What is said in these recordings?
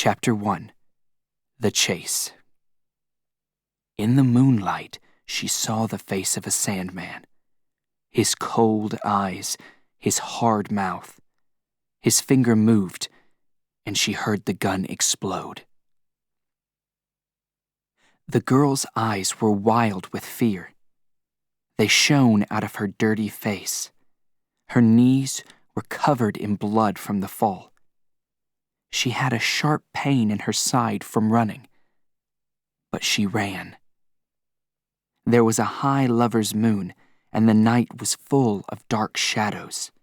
Chapter 1. The Chase. In the moonlight, she saw the face of a Sandman. His cold eyes, his hard mouth. His finger moved, and she heard the gun explode. The girl's eyes were wild with fear. They shone out of her dirty face. Her knees were covered in blood from the fall. She had a sharp pain in her side from running, but she ran. There was a high lover's moon, and the night was full of dark shadows.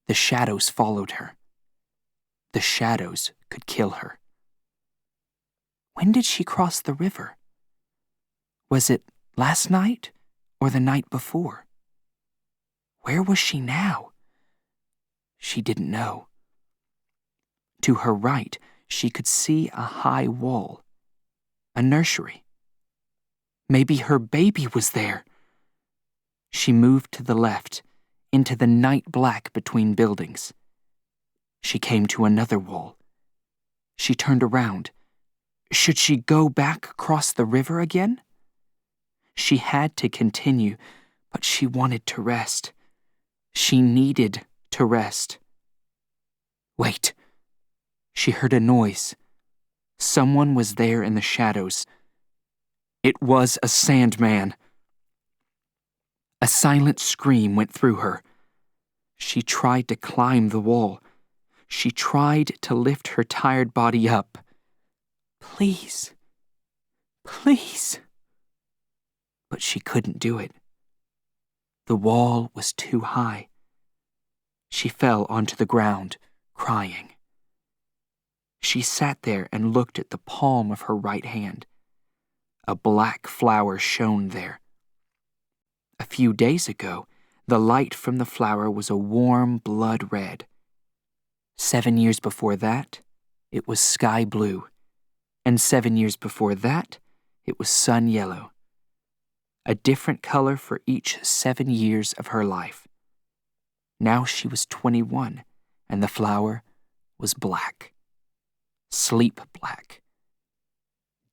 The shadows followed her. The shadows could kill her. When did she cross the river? Was it last night or the night before? Where was she now? She didn't know. To her right, she could see a high wall, a nursery. Maybe her baby was there. She moved to the left, into the night black between buildings. She came to another wall. She turned around. Should she go back across the river again? She had to continue, but she wanted to rest. She needed to rest. Wait. She heard a noise. Someone was there in the shadows. It was a Sandman. A silent scream went through her. She tried to climb the wall. She tried to lift her tired body up. Please. Please. But she couldn't do it. The wall was too high. She fell onto the ground, crying. She sat there and looked at the palm of her right hand. A black flower shone there. A few days ago, the light from the flower was a warm blood red. 7 years before that, it was sky blue. And 7 years before that, it was sun yellow. A different color for each 7 years of her life. Now she was 21, and the flower was black. Sleep black.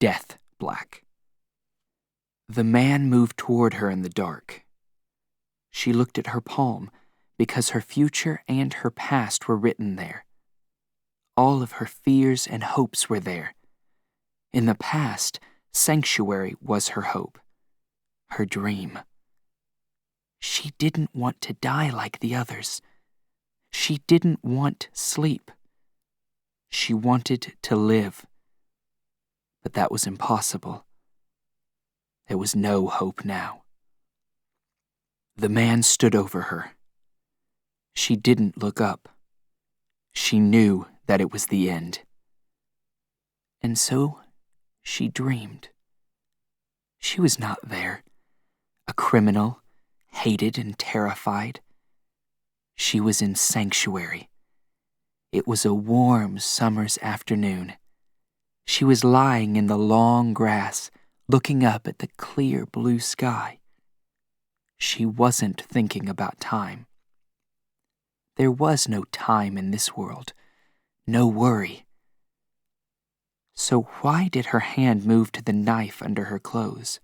Death black. The man moved toward her in the dark. She looked at her palm because her future and her past were written there. All of her fears and hopes were there. In the past, sanctuary was her hope, her dream. She didn't want to die like the others. She didn't want sleep. She wanted to live. But that was impossible. There was no hope now. The man stood over her. She didn't look up. She knew that it was the end. And so she dreamed. She was not there, a criminal, hated and terrified. She was in sanctuary. It was a warm summer's afternoon. She was lying in the long grass, looking up at the clear blue sky. She wasn't thinking about time. There was no time in this world, no worry. So why did her hand move to the knife under her clothes?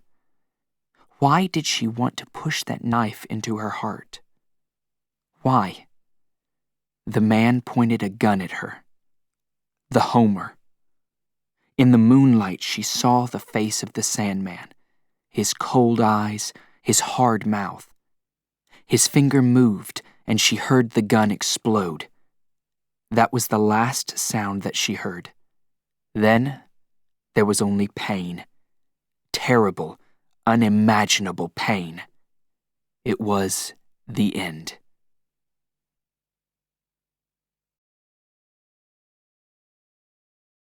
Why did she want to push that knife into her heart? Why? The man pointed a gun at her. The Homer. In the moonlight, she saw the face of the Sandman, his cold eyes, his hard mouth. His finger moved, and she heard the gun explode. That was the last sound that she heard. Then there was only pain. Terrible, unimaginable pain. It was the end.